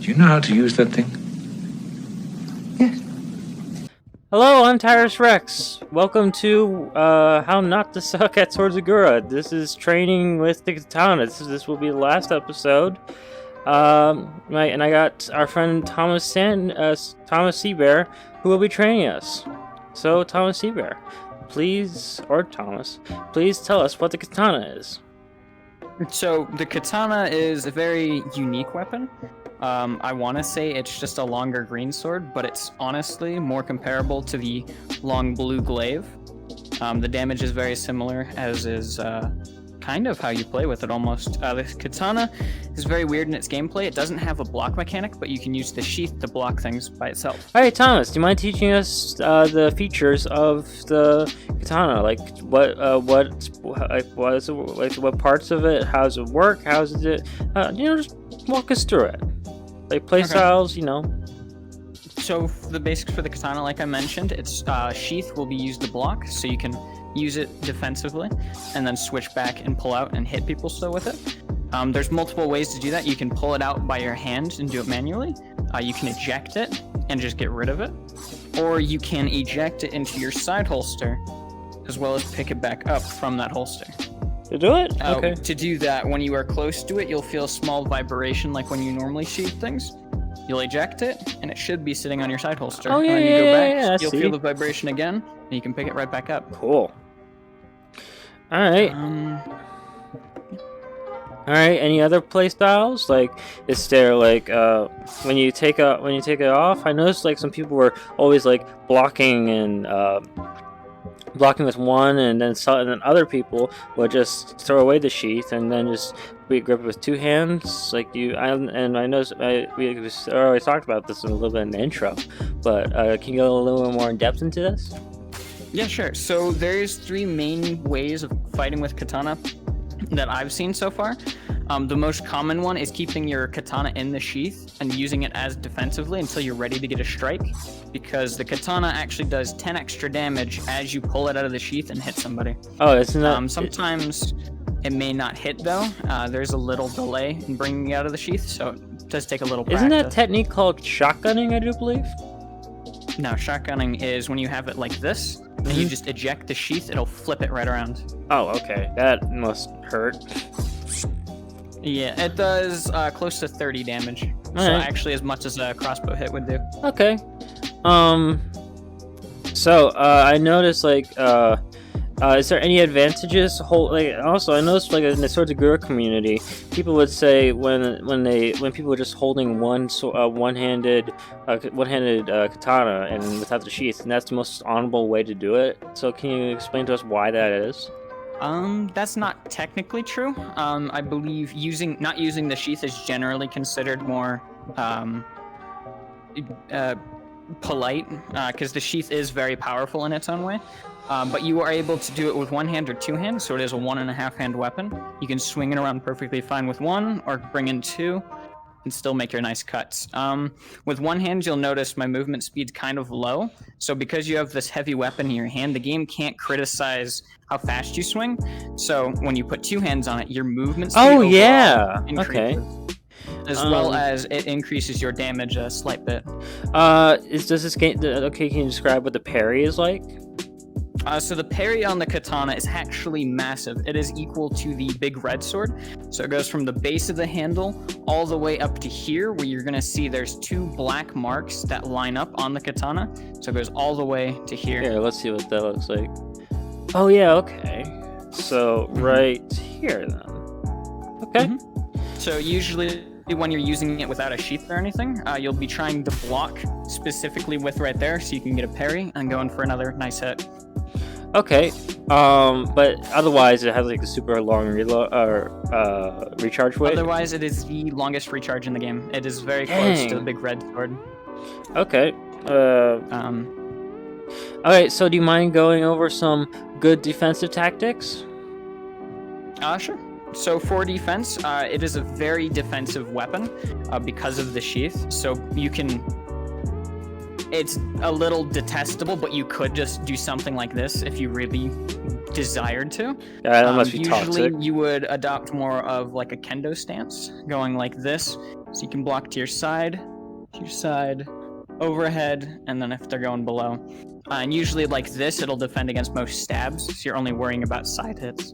Do you know how to use that thing? Yes. Hello, I'm Tyrus Rex. Welcome to How Not to Suck at Swords of Gurrah. This is training with the katana. This will be the last episode. And I got our friend Thomas Seabear, who will be training us. So Thomas Seabear, please tell us what the katana is. So the katana is a very unique weapon. I want to say it's just a longer green sword, but it's honestly more comparable to the long blue glaive. The damage is very similar, as is kind of how you play with it almost. The katana is very weird in its gameplay. It doesn't have a block mechanic, but you can use the sheath to block things by itself. All right, Thomas, do you mind teaching us the features of the katana? Like what parts of it? How does it work? How does it? Just walk us through it. Like play styles, So the basics for the katana, like I mentioned, its sheath will be used to block, so you can use it defensively, and then switch back and pull out and hit people still with it. There's multiple ways to do that. You can pull it out by your hand and do it manually. You can eject it and just get rid of it, or you can eject it into your side holster, as well as pick it back up from that holster. To do it? Okay. To do that, when you are close to it, you'll feel a small vibration like when you normally shoot things. You'll eject it, and it should be sitting on your side holster. Oh, yeah, and then you go back, you'll see. feel the vibration again, and you can pick it right back up. Cool. All right. All right. Any other play styles? Like, is there like when you take it off? I noticed like some people were always like blocking with one, and then other people would just throw away the sheath and then just grip it with two hands, like you. I know we already talked about this a little bit in the intro, but can you go a little more in depth into this? Yeah, sure. So there's three main ways of fighting with katana that I've seen so far. The most common one is keeping your katana in the sheath and using it as defensively until you're ready to get a strike, because the katana actually does 10 extra damage as you pull it out of the sheath and hit somebody. Oh, isn't that... Sometimes it may not hit, though. There's a little delay in bringing it out of the sheath, so it does take a little practice. Isn't that technique called shotgunning, I do believe? No, shotgunning is when you have it like this, and you just eject the sheath, it'll flip it right around. Oh, okay. That must hurt. Yeah, it does close to 30 damage. All so right. Actually as much as a crossbow hit would do. Okay. So I noticed like is there any advantages? Also, I noticed like in the Swords of Gurrah community, people would say when people are just holding one-handed katana and without the sheath, and that's the most honorable way to do it. So can you explain to us why that is? That's not technically true. I believe not using the sheath is generally considered more polite, because the sheath is very powerful in its own way. But you are able to do it with one hand or two hands, so it is a 1.5 hand weapon. You can swing it around perfectly fine with one, or bring in two, and still make your nice cuts. With one hand, you'll notice my movement speed's kind of low. So because you have this heavy weapon in your hand, the game can't criticize how fast you swing. So when you put two hands on it, your movement speed increases. Okay. As well as it increases your damage a slight bit. Does this game... Okay, can you describe what the parry is like? So the parry on the katana is actually massive. It is equal to the big red sword. So it goes from the base of the handle all the way up to here, where you're going to see there's two black marks that line up on the katana. So it goes all the way to here. Here, let's see what that looks like. Oh yeah, okay. So right here then. Okay. So usually when you're using it without a sheath or anything, you'll be trying to block specifically with right there, so you can get a parry and go in for another nice hit. Okay, but otherwise it has like a super long recharge weight. Otherwise, it is the longest recharge in the game. It is very close to the big red sword. Okay. Alright, so do you mind going over some good defensive tactics? Sure. So for defense, it is a very defensive weapon because of the sheath. So you can... It's a little detestable, but you could just do something like this if you really desired to. Yeah, that must be usually toxic. you would adopt more of like a kendo stance, going like this, so you can block to your side, overhead, and then if they're going below. And usually like this, it'll defend against most stabs, so you're only worrying about side hits.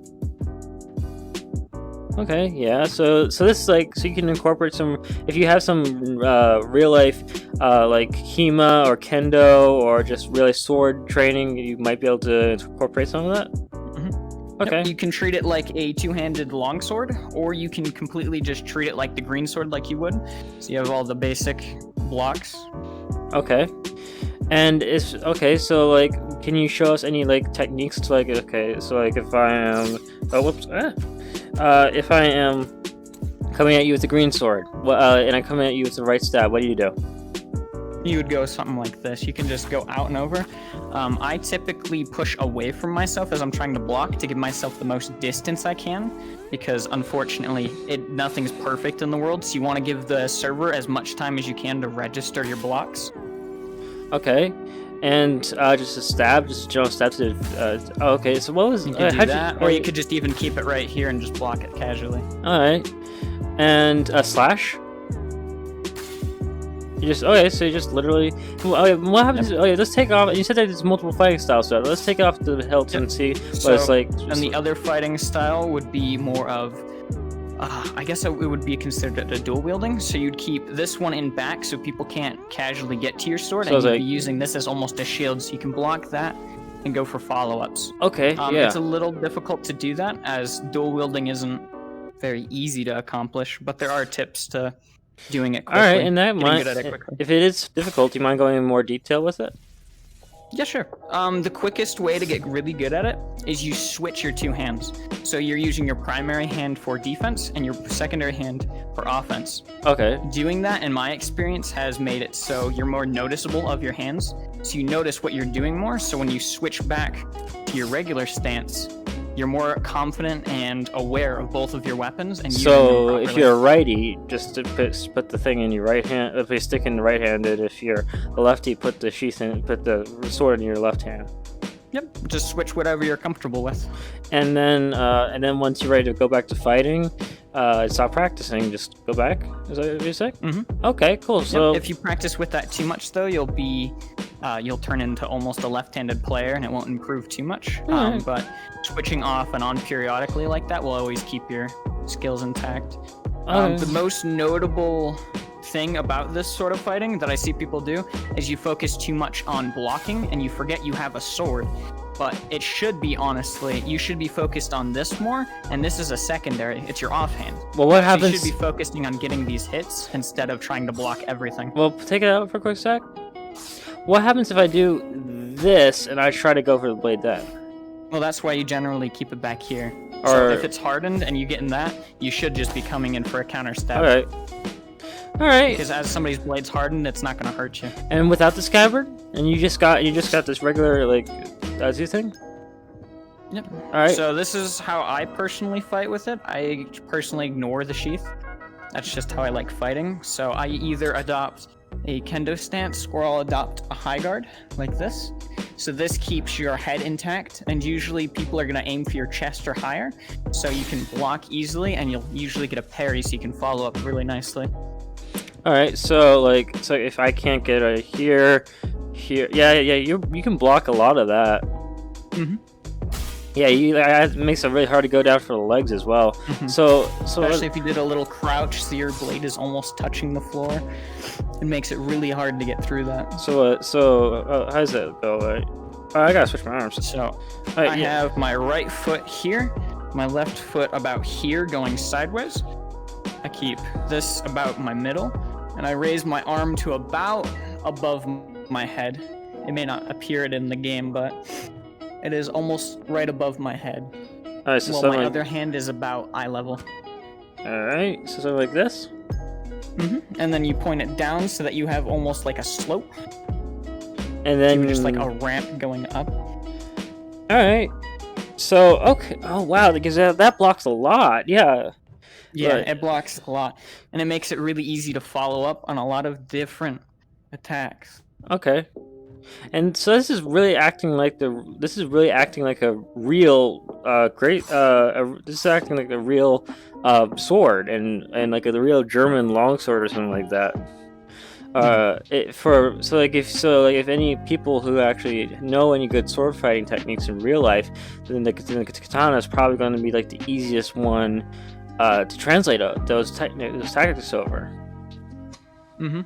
Okay, yeah. So this is like, so you can incorporate some, if you have some real life like Hema or Kendo or just really sword training, you might be able to incorporate some of that. Okay. Yep, you can treat it like a two-handed longsword, or you can completely just treat it like the green sword like you would. So you have all the basic blocks. Okay. And it's okay, so like, can you show us any like techniques to like, okay, so like if I am, if I am coming at you with the green sword, and I'm coming at you with the right stab, what do you do? You would go something like this. You can just go out and over. I typically push away from myself as I'm trying to block to give myself the most distance I can, because unfortunately, nothing's perfect in the world, so you want to give the server as much time as you can to register your blocks. Okay. And just a stab, just a general stab to. Okay, so what was? You could do that, or you could just even keep it right here and just block it casually. All right. And a slash. You just so you just literally. Okay, what happens? Yep. Okay, let's take off. You said that there's multiple fighting styles, so let's take it off the hilt and see what it's like. And the other fighting style would be more of. I guess it would be considered a dual wielding, so you'd keep this one in back so people can't casually get to your sword, and you'd be using this as almost a shield, so you can block that and go for follow-ups. Okay, yeah. It's a little difficult to do that, as dual wielding isn't very easy to accomplish, but there are tips to doing it quickly. Alright, and that might, if it is difficult, do you mind going in more detail with it? Yeah, sure. The quickest way to get really good at it is you switch your two hands. So you're using your primary hand for defense and your secondary hand for offense. Okay. Doing that, in my experience, has made it so you're more noticeable of your hands. So you notice what you're doing more. So when you switch back to your regular stance, you're more confident and aware of both of your weapons. And so if you're a righty, just to put the thing in your right hand, if you stick in the right handed, if you're a lefty, put the sheath in, put the sword in your left hand. Yep, just switch whatever you're comfortable with. And then once you're ready to go back to fighting, stop practicing, just go back. Is that what you say? Mm-hmm. Okay, cool. So if you practice with that too much, though, you'll turn into almost a left-handed player, and it won't improve too much. Right. But switching off and on periodically like that will always keep your skills intact. The most notable thing about this sort of fighting that I see people do is you focus too much on blocking and you forget you have a sword. But it should be, honestly, you should be focused on this more, and this is a secondary. It's your offhand. Well, what happens? You should be focusing on getting these hits instead of trying to block everything. Well, take it out for a quick sec. What happens if I do this and I try to go for the blade then? Well, that's why you generally keep it back here. So if it's hardened and you get in that, you should just be coming in for a counter stab. All right. Because as somebody's blade's hardened, it's not going to hurt you. And without the scabbard, and you just got this regular like Dazu thing. Yep. All right. So this is how I personally fight with it. I personally ignore the sheath. That's just how I like fighting. So I either adopt a kendo stance or I'll adopt a high guard like this. So this keeps your head intact, and usually people are going to aim for your chest or higher, so you can block easily, and you'll usually get a parry so you can follow up really nicely. All right, so if I can't get a here, you can block a lot of that. Mm-hmm. Yeah, it makes it really hard to go down for the legs as well. Mm-hmm. So especially if you did a little crouch, so your blade is almost touching the floor, it makes it really hard to get through that. So how does that go? I gotta switch my arms. So I have my right foot here, my left foot about here going sideways. I keep this about my middle, and I raise my arm to about above my head. It may not appear it in the game, but it is almost right above my head. All right, so while my other hand is about eye level. All right, so something like this. Mm-hmm. And then you point it down so that you have almost like a slope. And then just like a ramp going up. All right. So okay. Oh wow, because that blocks a lot. Yeah. Yeah, right. It blocks a lot, and it makes it really easy to follow up on a lot of different attacks. Okay. And so this is really acting like a real this is acting like a real sword and like a real German longsword or something like that. If any people who actually know any good sword fighting techniques in real life, then the katana is probably going to be like the easiest one to translate those tactics over. Mm-hmm.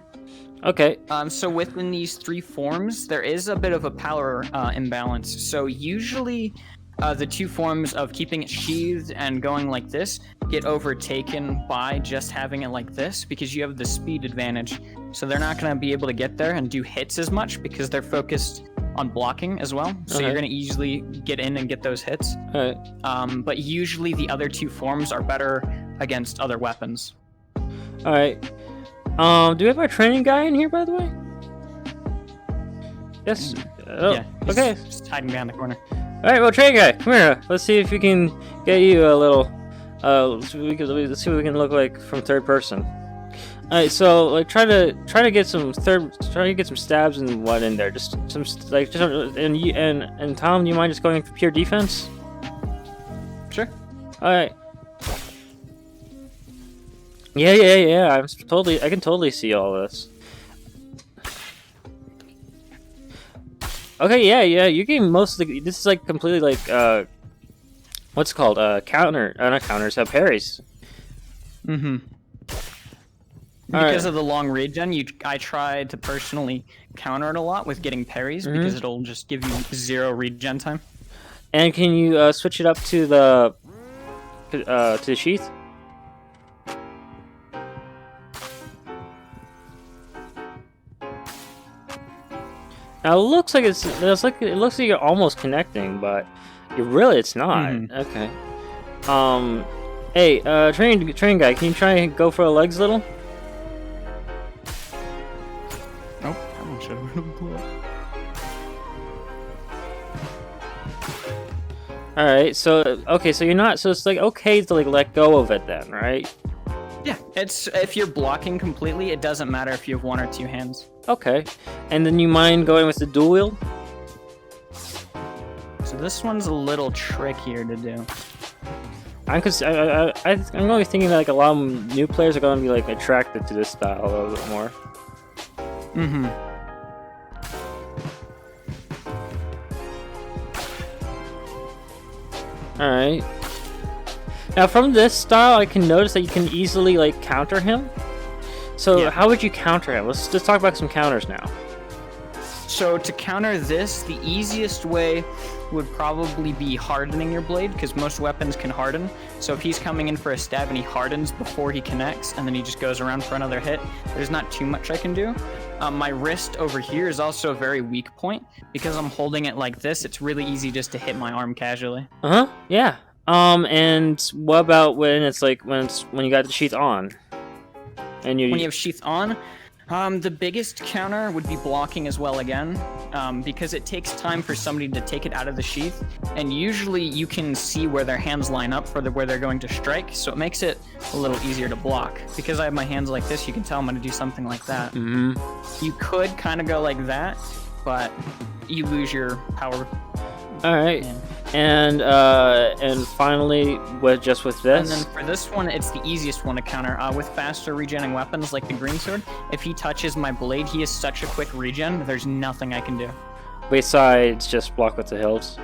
Okay. So within these three forms, there is a bit of a power imbalance. So usually, the two forms of keeping it sheathed and going like this get overtaken by just having it like this because you have the speed advantage. So they're not going to be able to get there and do hits as much because they're focused on blocking as well. So you're going to easily get in and get those hits. But usually the other two forms are better against other weapons. All right. Do we have our training guy in here, by the way? Yes. Yeah. Okay. Just hiding behind the corner. All right. Well, training guy, come here. Let's see if we can get you a little. Let's see what we can look like from third person. All right. So, like, try to get some stabs and what in there. Just some and Tom, do you mind just going for pure defense? Sure. All right. Yeah. I can totally see all this. Okay, yeah. You can mostly. This is like completely like what's it called? Not counters. Parries. Mm-hmm. Because of the long regen, I tried to personally counter it a lot with getting parries because it'll just give you 0 regen time. And can you switch it up to the sheath? Now it looks like it looks like you're almost connecting, but it's not. Okay. Hey, train guy, can you try and go for the legs a little? Nope, that one should have blew up. All right. So you're not. So it's like okay to like let go of it then, right? Yeah, it's if you're blocking completely, it doesn't matter if you have 1 or 2 hands. Okay, and then you mind going with the dual wield? So this one's a little trickier to do. I'm only thinking that like a lot of new players are going to be like attracted to this style a little bit more. Mm-hmm. All right. Now from this style, I can notice that you can easily like counter him. So how would you counter him? Let's just talk about some counters now. So to counter this, the easiest way would probably be hardening your blade, because most weapons can harden. So if he's coming in for a stab and he hardens before he connects, and then he just goes around for another hit, there's not too much I can do. My wrist over here is also a very weak point. Because I'm holding it like this, it's really easy just to hit my arm casually. Yeah. And what about when it's like when you got the sheath on? And when you have sheath on, the biggest counter would be blocking as well again, because it takes time for somebody to take it out of the sheath, and usually you can see where their hands line up for where they're going to strike, so it makes it a little easier to block. Because I have my hands like this, you can tell I'm going to do something like that. You could kind of go like that, but you lose your power. All right. And finally, just with this. And then for this one, it's the easiest one to counter. With faster regenning weapons like the green sword, if he touches my blade, he has such a quick regen, there's nothing I can do. Besides just block with the hilts?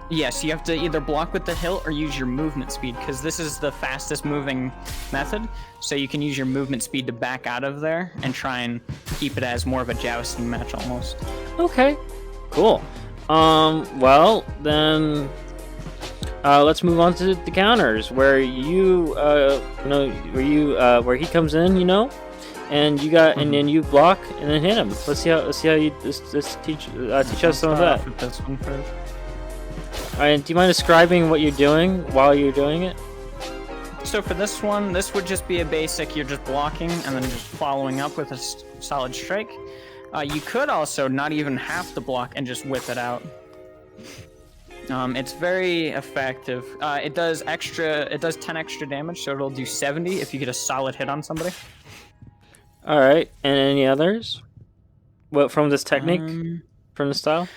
Yes, you have to either block with the hilt or use your movement speed, because this is the fastest moving method. So you can use your movement speed to back out of there and try and keep it as more of a jousting match almost. Okay, cool. Well, then, let's move on to the counters, where where he comes in, and you got, and then you block and then hit him. Let's see how you teach us some of that. With this one first. All right, do you mind describing what you're doing while you're doing it? So for this one, this would just be a basic, you're just blocking and then just following up with a solid strike. You could also not even have to block and just whip it out. It's very effective. It does 10 extra damage, so it'll do 70 if you get a solid hit on somebody. All right, and any others? What from this technique? Um, From the style?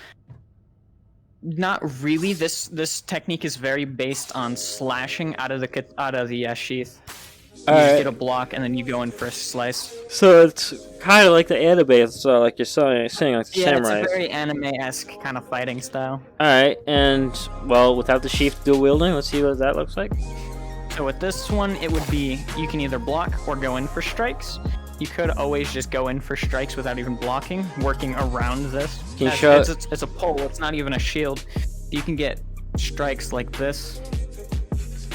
Not really. This technique is very based on slashing out of the sheath. You just get a block and then you go in for a slice. So it's kind of like the anime, so like you're saying like the Yeah, samurai. it's a very anime-esque kind of fighting style. Alright, and well, without the sheath dual wielding, let's see what that looks like. So with this one, it would be you can either block or go in for strikes. You could always just go in for strikes without even blocking, working around this. Can you show it's a pole, it's not even a shield. You can get strikes like this.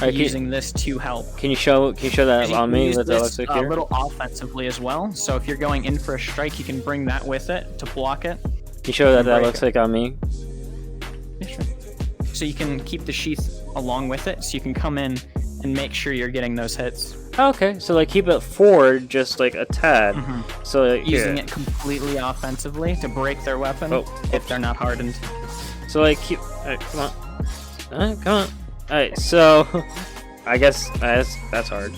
Using this to help. Can you show that on me? What that looks like here? A little offensively as well. So if you're going in for a strike, you can bring that with it to block it. Can you show that looks like on me? Yeah, sure. So you can keep the sheath along with it, so you can come in and make sure you're getting those hits. Okay, so like keep it forward just like a tad. So like, using it completely offensively to break their weapon if they're not hardened. So like keep. Alright, come on. Alright, come on. Alright, so I guess that's hard.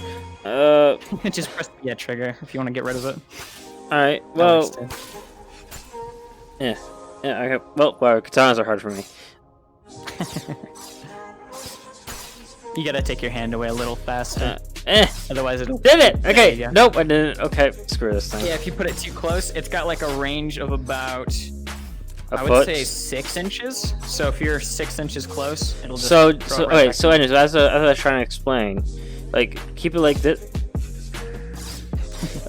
Just press the trigger if you want to get rid of it. Alright, well, yeah, okay. Well, katanas are hard for me. You gotta take your hand away a little faster. Otherwise it'll... Did it! Okay, nope, I didn't. Okay, screw this thing. Yeah, if you put it too close, it's got like a range of about... I would foot? say 6 inches. So if you're 6 inches close, it'll just so anyways, as I was trying to explain, like keep it like this.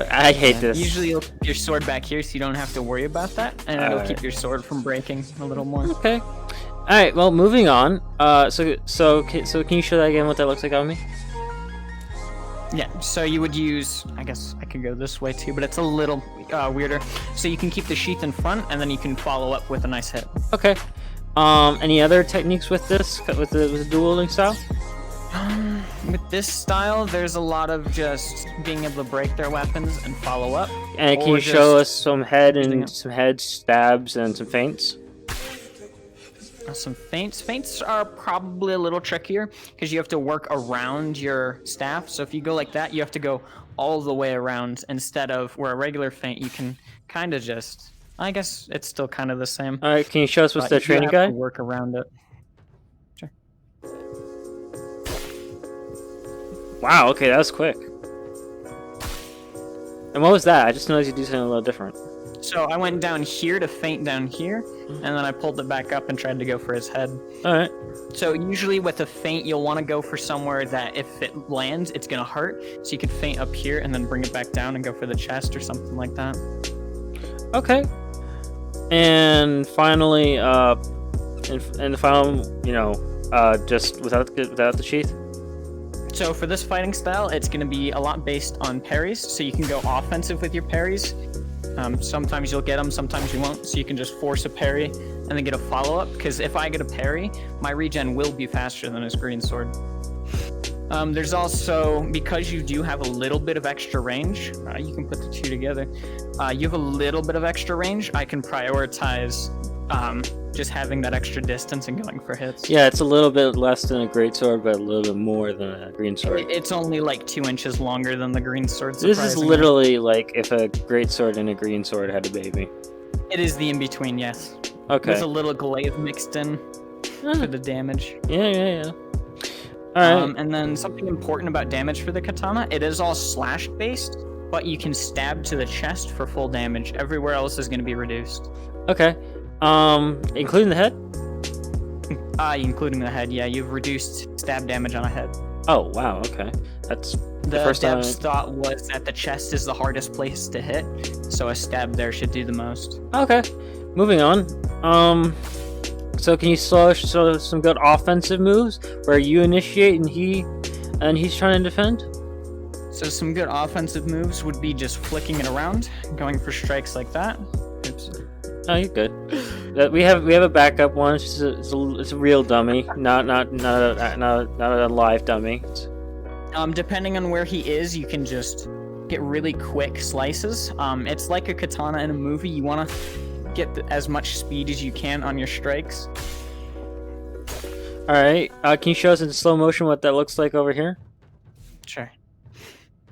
I hate this. Usually you'll keep your sword back here, so you don't have to worry about that, and it'll keep your sword from breaking a little more. Okay. All right. Well, moving on. So can you show that again? What that looks like on me? Yeah, so you would use, I guess I could go this way too, but it's a little weirder. So you can keep the sheath in front, and then you can follow up with a nice hit. Okay. Any other techniques with this, with the dual wielding style? With this style, there's a lot of just being able to break their weapons and follow up. And can you show us some head stabs and some feints? Some feints. Feints are probably a little trickier because you have to work around your staff. So if you go like that, you have to go all the way around instead of where a regular feint you can kind of just. I guess it's still kind of the same. All right, can you show us what's the training guide? Work around it. Sure. Wow. Okay, that was quick. And what was that? I just noticed you do something a little different. So I went down here to feint down here, and then I pulled it back up and tried to go for his head. Alright. So usually with a feint, you'll want to go for somewhere that if it lands, it's going to hurt. So you could feint up here and then bring it back down and go for the chest or something like that. Okay. And finally, and the final, just without the sheath? So for this fighting style, it's going to be a lot based on parries. So you can go offensive with your parries. Sometimes you'll get them, sometimes you won't, so you can just force a parry and then get a follow-up, because if I get a parry, my regen will be faster than his green sword. There's also, because you do have a little bit of extra range, you can put the two together, you have a little bit of extra range, I can prioritize just having that extra distance and going for hits. Yeah, it's a little bit less than a greatsword, but a little bit more than a green sword. It's only like 2 inches longer than the green sword. This is literally like if a greatsword and a green sword had a baby. It is the in-between, yes. Okay. There's a little glaive mixed in for the damage. Yeah. Alright. And then something important about damage for the katana, it is all slash based, but you can stab to the chest for full damage. Everywhere else is going to be reduced. Okay. Including the head? Including the head, yeah. You've reduced stab damage on a head. Oh, wow, okay. That's the first time. dev's thought was that the chest is the hardest place to hit, so a stab there should do the most. Okay. Moving on. So can you show some good offensive moves where you initiate and he's trying to defend? So some good offensive moves would be just flicking it around, going for strikes like that. Oops. Oh, you're good. We have a backup one. It's a real dummy, not a live dummy. Depending on where he is, you can just get really quick slices. It's like a katana in a movie. You want to get as much speed as you can on your strikes. All right. Can you show us in slow motion what that looks like over here? Sure.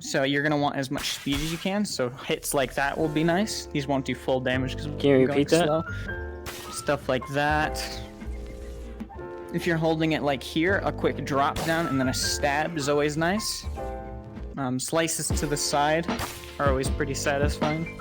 So you're gonna want as much speed as you can. So hits like that will be nice. These won't do full damage because Can you repeat that? slow. Stuff like that. If you're holding it like here, a quick drop down and then a stab is always nice. Slices to the side are always pretty satisfying.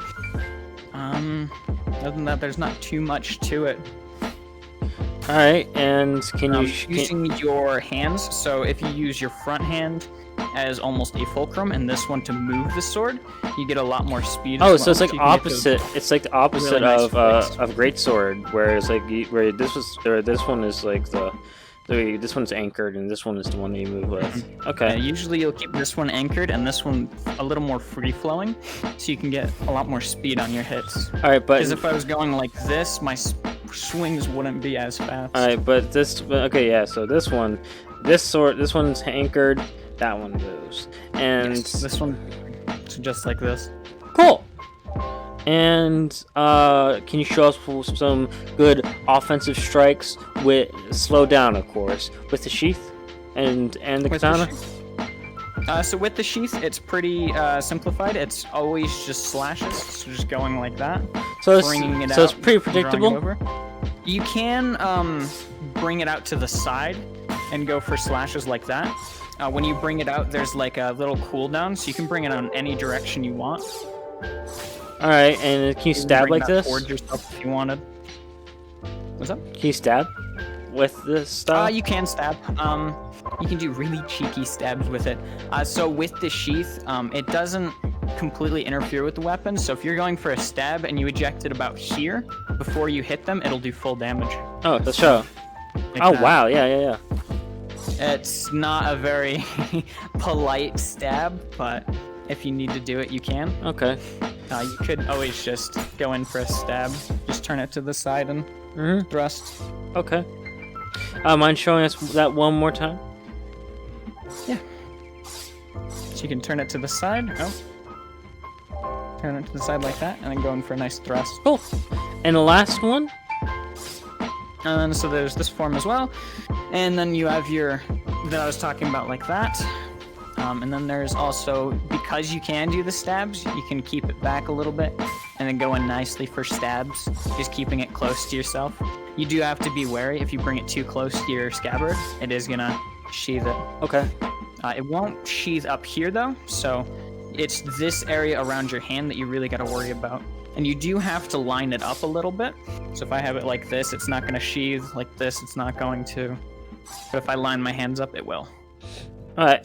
Other than that, there's not too much to it. All right, and can you using your hands? So if you use your front hand as almost a fulcrum, and this one to move the sword, you get a lot more speed. Oh, as so well. it's like You can get opposite. It's like the opposite really nice of greatsword, whereas like where this one is like this one's anchored, and this one is the one that you move with. Okay. Usually you'll keep this one anchored, and this one a little more free flowing, so you can get a lot more speed on your hits. All right, but Because if I was going like this, my swings wouldn't be as fast. all right, but this yeah. So this one's anchored. That one moves, and Yes, this one, just like this. cool. And can you show us some good offensive strikes with slow down, of course, with the sheath and the With the katana? So with the sheath, it's pretty simplified. It's always just slashes, so just going like that. So Bringing it it's out, pretty drawing it predictable. over. You can bring it out to the side and go for slashes like that. When you bring it out, there's like a little cooldown, so you can bring it on any direction you want. All right, and can you stab Bring like that this? towards yourself if you wanted. What's up? Can you stab with this style? You can stab. You can do really cheeky stabs with it. So with the sheath, it doesn't completely interfere with the weapon. So if you're going for a stab and you eject it about here before you hit them, it'll do full damage. Oh, let's show. Like Oh that. wow, yeah. It's not a very polite stab, but if you need to do it, you can. Okay. You could always just go in for a stab. Just turn it to the side and thrust. Okay. Mind showing us that one more time? Yeah. So you can turn it to the side. Oh. Turn it to the side like that, and then go in for a nice thrust. Cool. And the last one? And so there's this form as well. And then you have your, that I was talking about like that. And then there's also, because you can do the stabs, you can keep it back a little bit and then go in nicely for stabs, just keeping it close to yourself. You do have to be wary. If you bring it too close to your scabbard, it is gonna sheath it. Okay. It won't sheath up here though, so it's this area around your hand that you really gotta worry about. And you do have to line it up a little bit. So if I have it like this, it's not gonna sheath. Like this, it's not going to. But if I line my hands up, it will. All right.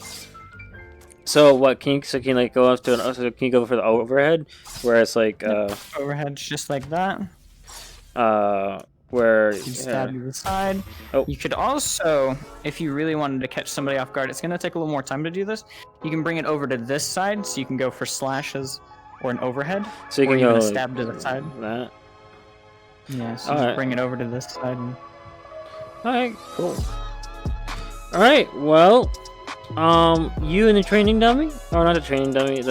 So what can you like go up to can you go for the overhead where it's like Overhead's just like that. where You stab to the side. Oh. You could also, if you really wanted to catch somebody off guard, it's gonna take a little more time to do this. You can bring it over to this side, so you can go for slashes or an overhead. so you or can even go a like, stab to the side. that. Yeah, so All just right. bring it over to this side. And... All right, cool. All right, well, you and the training dummy, or not the training dummy,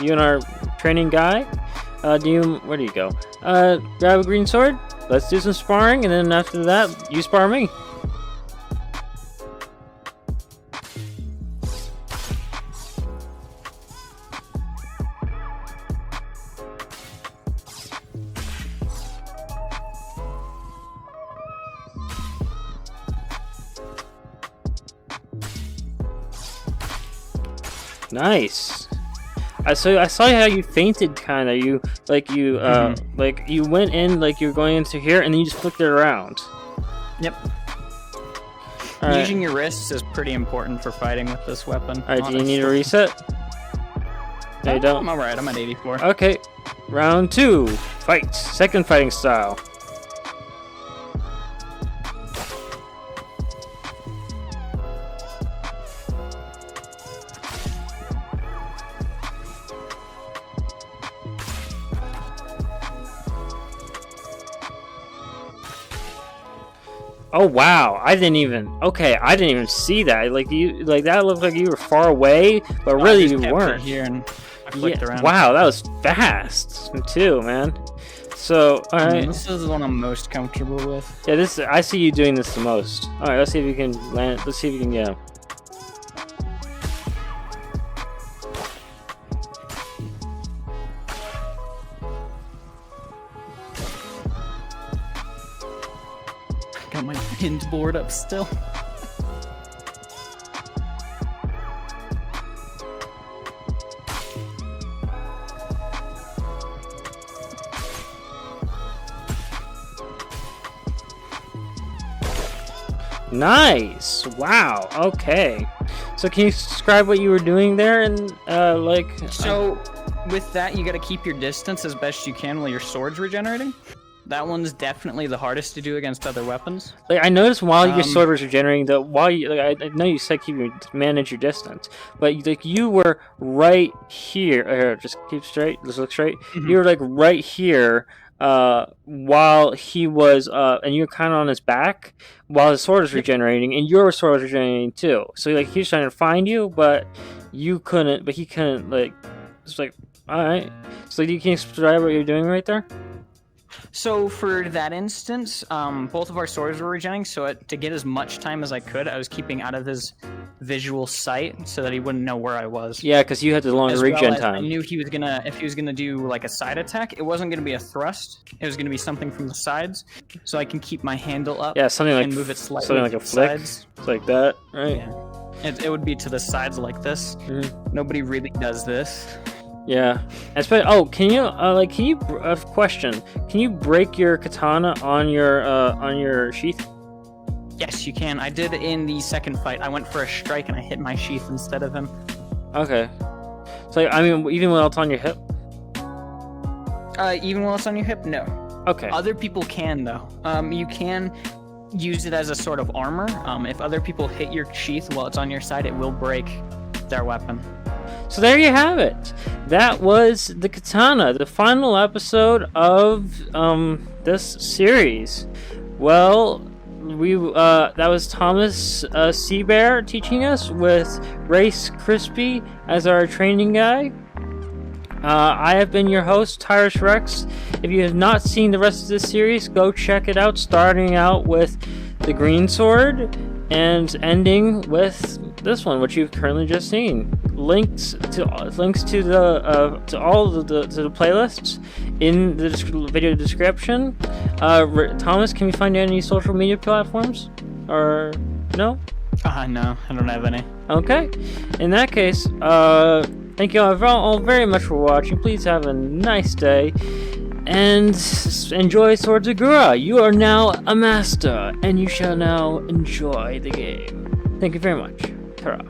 you and our training guy. Where do you go? Grab a green sword. Let's do some sparring, and then after that, you spar me. Nice. I saw how you fainted, kind of. You like you went in like you were going into here, and then you just flicked it around. Yep. All right. Using your wrists is pretty important for fighting with this weapon. All right. Do you need a reset? No, you don't. I'm alright. I'm at 84. Okay. Round 2. Fight. Second fighting style. Oh wow! I didn't even see that. Like that looked like you were far away, but really I just you kept it weren't. here and I flicked around. Wow, that was fast too, man. So, all right. This is the one I'm most comfortable with. Yeah, I see you doing this the most. All right, let's see if you can land. Let's see if you can get him. got my pinned board up still. Nice. Wow. Okay. So can you describe what you were doing there and So with that, you got to keep your distance as best you can while your sword's regenerating. That one's definitely the hardest to do against other weapons. Like I noticed while your sword was regenerating, that while you, like, I know you said manage your distance, but like you were right here. Just keep straight. Just look straight. Mm-hmm. You were like right here, while he was, and you're kind of on his back while his sword was regenerating, and your sword was regenerating too. So like he was trying to find you, but you couldn't. But he couldn't. Like it's like all right. So you can describe what you're doing right there. So for that instance, both of our swords were regenerating, so to get as much time as I could, I was keeping out of his visual sight so that he wouldn't know where I was. Yeah, because you had the longer regen time. I knew if he was gonna do like a side attack, it wasn't gonna be a thrust. It was gonna be something from the sides, so I can keep my handle up. Yeah, something like and move it slightly something like a flick, sides. like that, right? Yeah. It would be to the sides like this. Mm-hmm. Nobody really does this. Yeah. Oh, can you question? Can you break your katana on your sheath? Yes, you can. I did in the second fight. I went for a strike and I hit my sheath instead of him. Okay. So I mean, even while it's on your hip. Even while it's on your hip, no. Okay. Other people can though. You can use it as a sort of armor. If other people hit your sheath while it's on your side, it will break their weapon. So there you have it. That was the Katana, the final episode of this series. Well, that was Thomas Seabear teaching us with Race Crispy as our training guy. I have been your host, Tyrus Rex. If you have not seen the rest of this series, go check it out, starting out with the green sword and ending with this one, which you've currently just seen. Links to all the playlists in the video description. Thomas, can we find you on any social media platforms? Or no? No, I don't have any. Okay. In that case, thank you all very much for watching. Please have a nice day. And enjoy Swords of Gurrah. You are now a master, and you shall now enjoy the game. Thank you very much. Ta-ra.